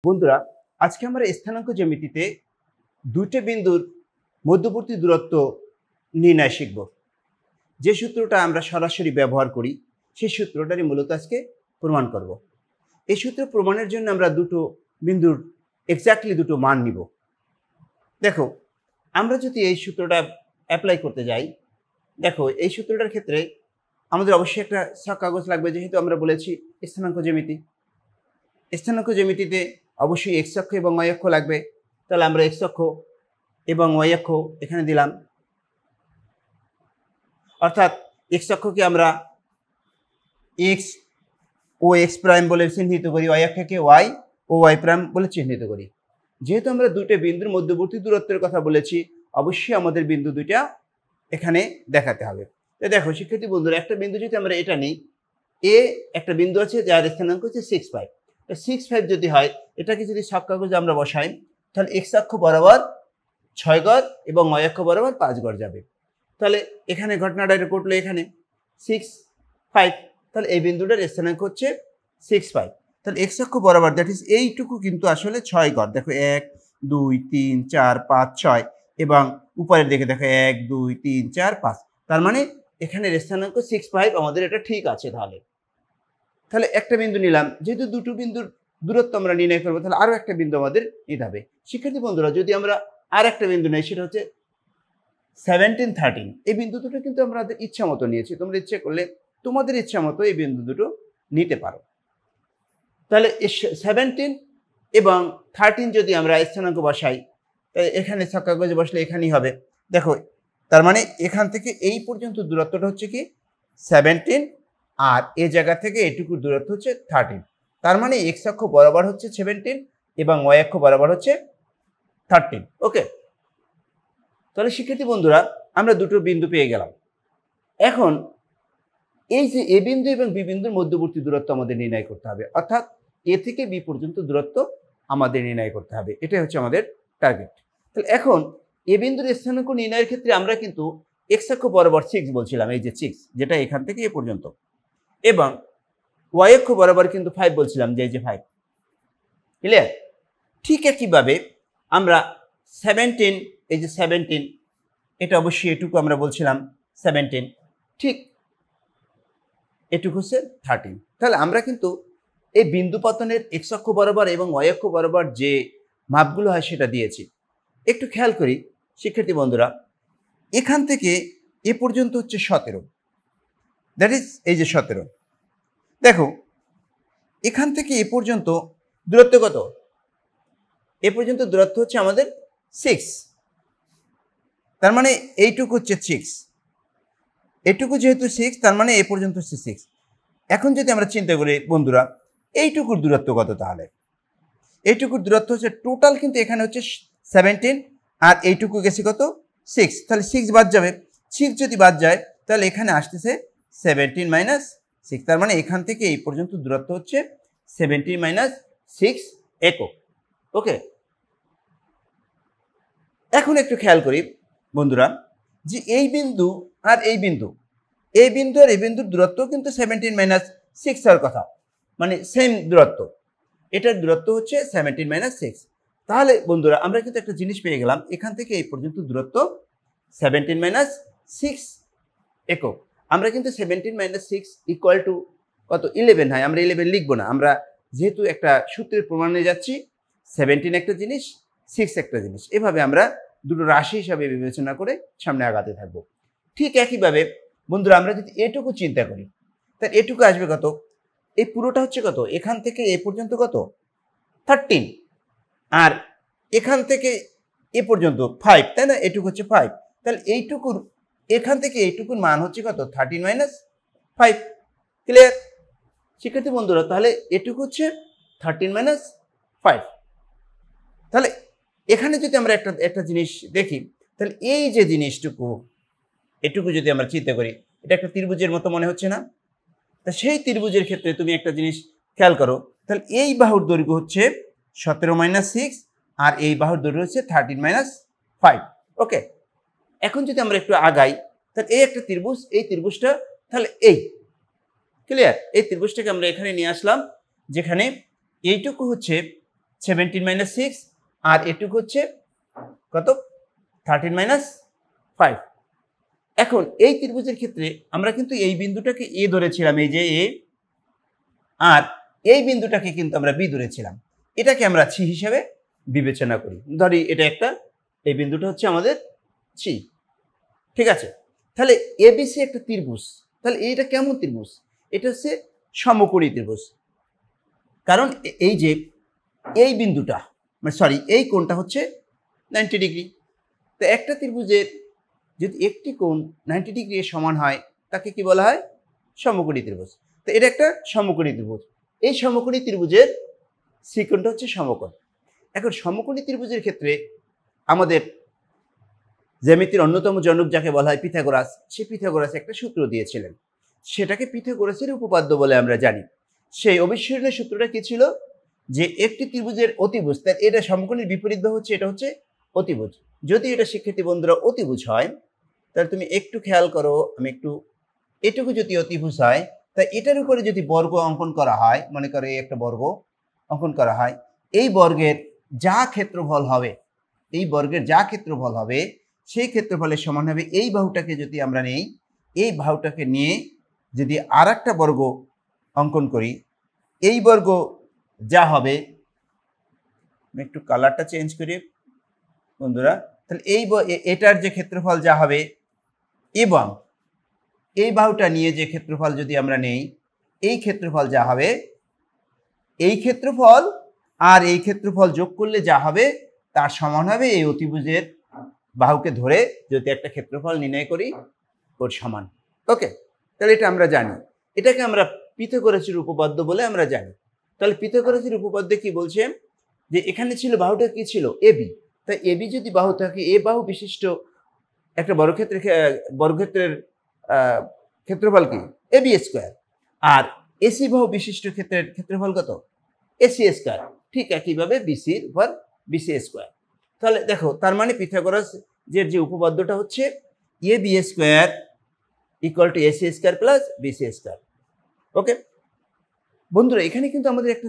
বন্ধুরা, আজকে আমরা স্থানাঙ্ক জ্যামিতিতে দুইটি বিন্দুর মধ্যবর্তী দূরত্ব নির্ণয় শিখব। যে সূত্রটা আমরা সরাসরি ব্যবহার করি সেই সূত্রটারই মূলত আজকে প্রমাণ করব। এই সূত্র প্রমাণের জন্য আমরা দুটো বিন্দুর এক্স্যাক্টলি দুটো মান নিব। দেখো, আমরা যদি এই সূত্রটা অ্যাপ্লাই করতে যাই, দেখো এই সূত্রটার ক্ষেত্রে আমাদের অবশ্যই একটা ছক কাগজ লাগবে, যেহেতু আমরা বলেছি স্থানাঙ্ক জ্যামিতি। স্থানাঙ্ক জ্যামিতিতে অবশ্যই এক্স অক্ষ এবং ওয়াই অক্ষ লাগবে। তাহলে আমরা এক্স অক্ষ এবং ওয়াই অক্ষ এখানে দিলাম, অর্থাৎ এক্স অক্ষকে আমরা এক্স ও এক্স প্রাইম বলে চিহ্নিত করি, ওয়াই অক্ষকে ওয়াই ও ওয়াই প্রাইম বলে চিহ্নিত করি। যেহেতু আমরা দুটো বিন্দুর মধ্যবর্তী দূরত্বের কথা বলেছি, অবশ্যই আমাদের বিন্দু দুইটা এখানে দেখাতে হবে। তো দেখো শিক্ষার্থী বন্ধুরা, একটা বিন্দু যদি আমরা এটা নিই, এ একটা বিন্দু আছে যার স্থানাঙ্ক হচ্ছে 6, 5। 6, 5 যদি হয়, এটাকে যদি ছক কাগজে আমরা বসাই, তাহলে এক্স অক্ষ বরাবর 6 গড় এবং ওয়াই অক্ষ বরাবর 5 গড় যাবে। তাহলে এখানে ঘটনাটা ঘটলো, এখানে 6, 5, তাহলে এই বিন্দুটার স্থানাঙ্ক হচ্ছে 6, 5। তাহলে এক্স অক্ষ বরাবর দ্যাট ইজ এইটুকু কিন্তু আসলে 6 গড়। দেখো 1, 2, 3, 4, 5, 6 এবং উপরের দিকে দেখো 1, 2, 3, 4, 5। তার মানে এখানের স্থানাঙ্ক 6, 5 আমাদের এটা ঠিক আছে। তাহলে একটা বিন্দু নিলাম, যেহেতু দুটো বিন্দুর দূরত্ব আমরা নির্ণয় করবো, তাহলে আরো একটা বিন্দু আমাদের নিতে হবে। শিক্ষার্থী বন্ধুরা, যদি আমরা আর একটা বিন্দু নেই, সেটা হচ্ছে 17, 13। এই বিন্দু দুটো কিন্তু আমাদের ইচ্ছা মতো নিয়েছি। তোমরা ইচ্ছে করলে তোমাদের ইচ্ছা মতো এই বিন্দু দুটো নিতে পারো। তাহলে 17 এবং 13 যদি আমরা স্থানাঙ্ক বসাই, তাহলে এখানে ছক কাগজে বসলে এখানেই হবে। দেখো, তার মানে এখান থেকে এই পর্যন্ত দূরত্বটা হচ্ছে কি 17, আর এই জায়গা থেকে এটুকু দূরত্ব হচ্ছে 13। তার মানে এক্স অক্ষ বরাবর হচ্ছে 17 এবং ওয়াই অক্ষ বরাবর হচ্ছে 13। ওকে, তাহলে শিক্ষার্থী বন্ধুরা, আমরা দুটো বিন্দু পেয়ে গেলাম। এখন এই যে এ বিন্দু এবং বি বিন্দুর মধ্যবর্তী দূরত্ব আমাদের নির্ণয় করতে হবে, অর্থাৎ এ থেকে বি পর্যন্ত দূরত্ব আমাদের নির্ণয় করতে হবে। এটাই হচ্ছে আমাদের টার্গেট। তাহলে এখন এ বিন্দুর স্থানাঙ্ক নির্ণয়ের ক্ষেত্রে আমরা কিন্তু এক্স অক্ষ বরাবর 6 বলছিলাম, এই যে 6, যেটা এখান থেকে এ পর্যন্ত, এবং ওয়াই অক্ষ বরাবর কিন্তু 5 বলছিলাম, যে এই যে 5। ক্লিয়ার? ঠিক একইভাবে আমরা 17, এই যে 17, এটা অবশ্যই এটুকু আমরা বলছিলাম 17, ঠিক এটুকু হচ্ছে 13। তাহলে আমরা কিন্তু এই বিন্দু পতনের এক্স অক্ষ বরাবর এবং ওয়াই অক্ষ বরাবর যে মাপগুলো হয় সেটা দিয়েছি। একটু খেয়াল করি শিক্ষার্থী বন্ধুরা, এখান থেকে এ পর্যন্ত হচ্ছে 17, দ্যাট ইজ এই যে 17। দেখো, এখান থেকে এ পর্যন্ত দূরত্ব কত? এ পর্যন্ত দূরত্ব হচ্ছে আমাদের 6। তার মানে এইটুকু হচ্ছে 6, এটুকু যেহেতু 6, তার মানে এ পর্যন্ত হচ্ছে 6। এখন যদি আমরা চিন্তা করি বন্ধুরা, এইটুকুর দূরত্ব কত? তাহলে এইটুকুর দূরত্ব হচ্ছে টোটাল কিন্তু এখানে হচ্ছে 17, আর এইটুকু গেছে কত? 6। তাহলে 6 বাদ যাবে। 6 যদি বাদ যায়, তাহলে এখানে আসতেছে 17 - 6। তার মানে এখান থেকে এই পর্যন্ত দূরত্ব হচ্ছে 17 - 6 একক। ওকে, এখন একটু খেয়াল করি বন্ধুরা, যে এই বিন্দু আর এই বিন্দু, এই বিন্দু আর এই বিন্দুর দূরত্ব কিন্তু 17 - 6 হওয়ার কথা, মানে সেম দূরত্ব। এটার দূরত্ব হচ্ছে 17 - 6। তাহলে বন্ধুরা, আমরা কিন্তু একটা জিনিস পেয়ে গেলাম, এখান থেকে এই পর্যন্ত দূরত্ব 17 - 6 একক। আমরা কিন্তু 17 - 6 ইকুয়াল টু কত? 11 হয়। আমরা 11 লিখবো না, আমরা যেহেতু একটা সূত্রের প্রমাণে যাচ্ছি, 17 একটা জিনিস, 6 একটা জিনিস, এভাবে আমরা দুটো রাশি হিসাবে বিবেচনা করে সামনে আগাতে থাকবো। ঠিক একইভাবে বন্ধুরা, আমরা যদি এটুকু চিন্তা করি, তাহলে এটুকু আসবে কত? এই পুরোটা হচ্ছে কত? এখান থেকে এ পর্যন্ত কত? 13, আর এখান থেকে এ পর্যন্ত 5, তাই না? এটুকু হচ্ছে 5। তাহলে এইটুকুর এখান থেকে এইটুকুর মান হচ্ছে কত? 13 - 5। ক্লিয়ার শিক্ষার্থী বন্ধুরা? তাহলে এটুকু হচ্ছে 13 - 5। তাহলে এখানে যদি আমরা একটা জিনিস দেখি, তাহলে এই যে জিনিসটুকু, এটুকু যদি আমরা চিন্তা করি, এটা একটা ত্রিভুজের মতো মনে হচ্ছে না? তা সেই ত্রিভুজের ক্ষেত্রে তুমি একটা জিনিস খেয়াল করো, তাহলে এই বাহুর দৈর্ঘ্য হচ্ছে 17 - 6, আর এই বাহুর দৈর্ঘ্য হচ্ছে 13 - 5। ওকে, এখন যদি আমরা একটু আগাই, তাহলে এই একটা ত্রিভুজ, এই ত্রিভুজটা, তাহলে এই ক্লিয়ার, এই ত্রিভুজটাকে আমরা এখানে নিয়ে আসলাম, যেখানে এইটুকু হচ্ছে 17 মাইনাস 6 আর এটুকু হচ্ছে কত 13 মাইনাস 5। এখন এই ত্রিভুজের ক্ষেত্রে আমরা কিন্তু এই বিন্দুটাকে এ ধরেছিলাম, এই যে এ, আর এই বিন্দুটাকে কিন্তু আমরা বি ধরেছিলাম। এটাকে আমরা সি হিসেবে বিবেচনা করি। ধরি এটা একটা, এই বিন্দুটা হচ্ছে আমাদের সি, ঠিক আছে। তাহলে এবিসি একটা ত্রিভুজ। তাহলে এইটা কেমন ত্রিভুজ? এটা হচ্ছে সমকোণী ত্রিভুজ। কারণ এই যে এই বিন্দুটা মানে সরি এই কোণটা হচ্ছে 90 ডিগ্রি। তো একটা ত্রিভুজের যদি একটি কোণ 90 ডিগ্রি এর সমান হয় তাকে কি বলা হয়? সমকোণী ত্রিভুজ। তো এটা একটা সমকোণী ত্রিভুজ। এই সমকোণী ত্রিভুজের সি কোণটা হচ্ছে সমকোণ। এখন সমকোণী ত্রিভুজের ক্ষেত্রে আমাদের জ্যামিতির অন্যতম জনক যাকে বলা হয় পিথাগোরাস, সে পিথাগোরাস একটা সূত্র দিয়েছিলেন, সেটাকে পিথাগোরাসের উপপাদ্য বলে আমরা জানি। সেই অবিস্মরণীয় সূত্রটা কি ছিল? যে একটি ত্রিভুজের অতিভুজ, তার এটা সমকোণের বিপরীত হচ্ছে, এটা হচ্ছে অতিভুজ। যদি এটা শিক্ষার্থী বন্ধুরা অতিভুজ হয়, তাহলে তুমি একটু খেয়াল করো, আমি একটু, এটুকু যদি অতিভুজ হয়, তা এটার উপরে যদি বর্গ অঙ্কন করা হয়, মনে করো এই একটা বর্গ অঙ্কন করা হয়, এই বর্গের যা ক্ষেত্রফল হবে, এই বর্গের যা ক্ষেত্রফল হবে সেই ক্ষেত্রফলের সমান হবে এই বাহুটাকে যদি আমরা নেই, এই বাহুটাকে নিয়ে যদি আর একটা বর্গ অঙ্কন করি, এই বর্গ যা হবে, আমি একটু কালারটা চেঞ্জ করি বন্ধুরা, তাহলে এই এটার যে ক্ষেত্রফল যা হবে এবং এই বাহুটা নিয়ে যে ক্ষেত্রফল যদি আমরা নেই, এই ক্ষেত্রফল যা হবে, এই ক্ষেত্রফল আর এই ক্ষেত্রফল যোগ করলে যা হবে তার সমান হবে এই অতিভুজের বাহুকে ধরে যদি একটা ক্ষেত্রফল নির্ণয় করি ওর সমান। ওকে, তাহলে এটা আমরা জানি, এটাকে আমরা পিথাগোরাসের উপপাদ্য বলে আমরা জানি। তাহলে পিথাগোরাসের উপপাদ্য কি বলছে? যে এখানে ছিল বাহুটা কি ছিল? এবি। তাই এবি যদি বাহু থাকে, এ বাহু বিশিষ্ট একটা বর্গক্ষেত্রের ক্ষেত্রফল কি? AB square. আর এসি বাহু বিশিষ্ট ক্ষেত্রের ক্ষেত্রফল কত? AC square. ঠিক একইভাবে বিসির উপর বিসি স্কোয়ার। তাহলে দেখো, তার মানে পিথাগোরাস যে উপপাদ্যটা হচ্ছে A B square equal to AC square plus BC square. Okay বন্ধুরা, এখানে কিন্তু আমাদের একটা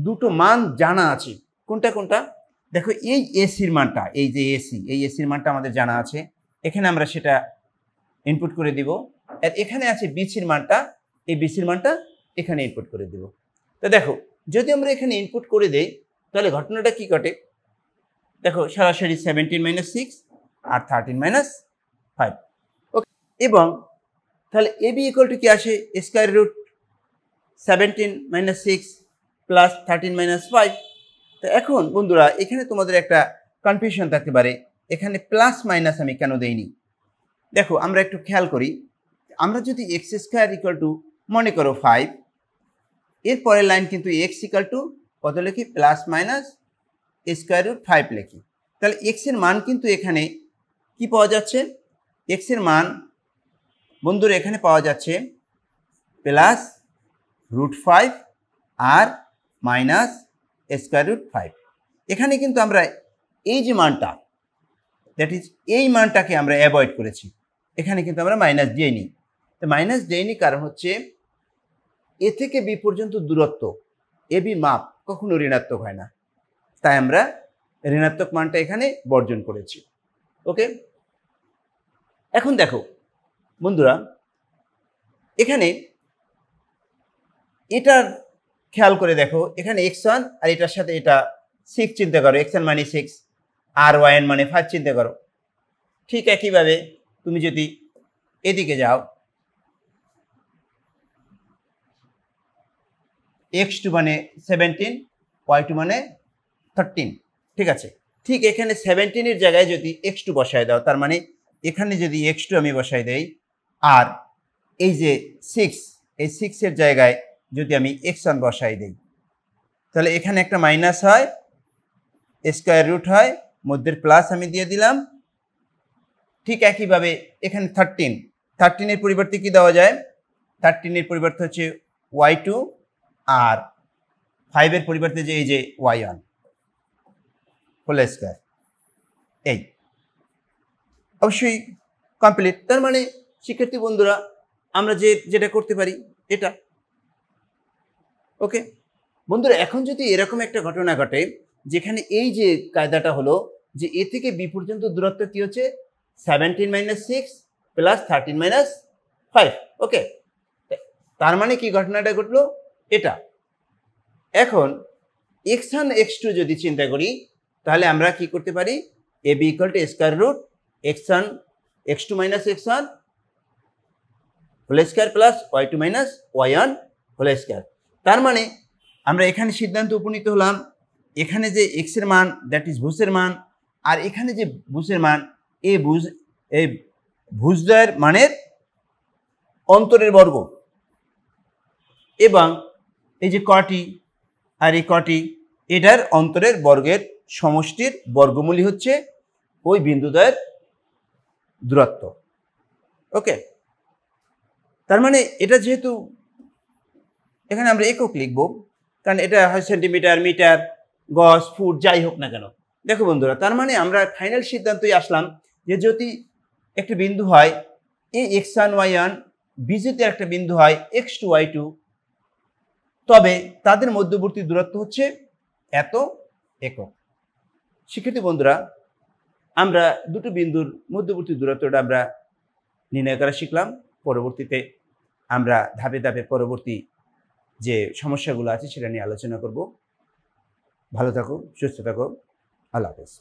দুটো মান জানা আছে। কোনটা কোনটা? দেখো, এই এসির মানটা, এই যে এসি, এই এসির মানটা আমাদের জানা আছে, এখানে আমরা সেটা ইনপুট করে দিব। আর এখানে আছে বিসির মানটা, এই বিসির মানটা এখানে ইনপুট করে দিব। তো দেখো, যদি আমরা এখানে ইনপুট করে দেই তাহলে ঘটনাটা কি ঘটে? দেখো, সরাসরি 17 মাইনাস 6 আর 13 মাইনাস 5। ওকে, এবং তাহলে এবি ইকুয়াল টু কি আসে? Square root 17 minus 6 plus 13 minus 5। তো এখন বন্ধুরা, এখানে তোমাদের একটা কনফিউশন থাকতে পারে, এখানে প্লাস মাইনাস আমি কেন দেইনি? দেখো, আমরা একটু খেয়াল করি, আমরা যদি এক্স স্কোয়ার ইকুয়াল টু মনে করো 5, এর পরের লাইন কিন্তু এক্স ইকুয়াল টু কত লিখি? প্লাস মাইনাস স্কোয়ার রুট 5 লিখি। তাহলে এক্স এর মান কিন্তু এখানে কি পাওয়া যাচ্ছে? এক্স এর মান বন্ধুরা এখানে পাওয়া যাচ্ছে প্লাস রুট 5 আর মাইনাস স্কোয়ার রুট 5। এখানে কিন্তু আমরা এই যে মানটা, দ্যাট ইজ এই মানটাকে আমরা অ্যাভয়েড করেছি, এখানে কিন্তু আমরা মাইনাস দিয়ে নিই। তো মাইনাস দিয়ে নিই কারণ হচ্ছে এ থেকে বি পর্যন্ত দূরত্ব, এ বি মাপ কখনো ঋণাত্মক হয় না, তাই আমরা ঋণাত্মক মানটা এখানে বর্জন করেছি। ওকে, এখন দেখো বন্ধুরা, এখানে এটার খেয়াল করে দেখো, এখানে x1 আর এটার সাথে এটা 6 চিন্তা করো, x1 মানে 6 আর yn মানে 5 চিন্তা করো। ঠিক একইভাবে তুমি যদি এদিকে যাও, x2 মানে 17, y2 মানে 13, ঠিক আছে। ঠিক এখানে 17 এর জায়গায় যদি x2 বসায় দাও, তার মানে এখানে যদি x2 আমি বসাই দেই, আর এই যে 6, এই 6 এর জায়গায় যদি আমি x1 বসাই দেই, তাহলে এখানে একটা মাইনাস হয়, স্কোয়ার রুট হয়, মধ্যের প্লাস আমি দিয়ে দিলাম। ঠিক একইভাবে এখানে 13 এর পরিবর্তে কি দেওয়া যায়? 13 এর পরিবর্তে হচ্ছে y2, আর 5 এর পরিবর্তে যে এই যে y1 হোল স্কোয়ার। এই অবশ্যই কমপ্লিট। তার মানে শিক্ষার্থী বন্ধুরা, আমরা যেটা করতে পারি এটা। ওকে বন্ধুরা, এখন যদি এরকম একটা ঘটনা ঘটে যেখানে এই যে কায়দাটা হলো যে এ থেকে বি পর্যন্ত দূরত্ব কি হচ্ছে 17 - 6 প্লাস 13 - 5। ওকে, তার মানে কি ঘটনাটা ঘটলো এটা। এখন x1 x2 যদি চিন্তা করি তাহলে আমরা কি করতে পারি ab equal to square root x1 x2 minus x1 whole square plus y2 minus y1 whole square. তার মানে আমরা এখানে সিদ্ধান্ত উপনীত হলাম এখানে যে x এর মান দ্যাট ইজ ভুজের মান আর এখানে যে ভুজের মান এই ভুজদ্বয়ের মানের অন্তরের বর্গ এবং এই যে কটি আর এই কটি এটার অন্তরের বর্গের সমষ্টির বর্গমূলই হচ্ছে ওই বিন্দুদ্বয়ের দূরত্ব। ওকে, তার মানে এটা যেহেতু এখানে আমরা একক লিখব কারণ এটা হয় সেন্টিমিটার মিটার গজ ফুট যাই হোক না কেন। দেখো বন্ধুরা, তার মানে আমরা ফাইনাল সিদ্ধান্তই আসলাম যে যদি একটা বিন্দু হয় এ x1 y1 বিজিতে একটা বিন্দু হয় x2 y2 তবে তাদের মধ্যবর্তী দূরত্ব হচ্ছে এত একক। শিক্ষার্থী বন্ধুরা, আমরা দুটো বিন্দুর মধ্যবর্তী দূরত্বটা আমরা নির্ণয় করা শিখলাম। পরবর্তীতে আমরা ধাপে ধাপে পরবর্তী যে সমস্যাগুলো আছে সেটা নিয়ে আলোচনা করব। ভালো থাকো, সুস্থ থাকো, আল্লাহ হাফেজ।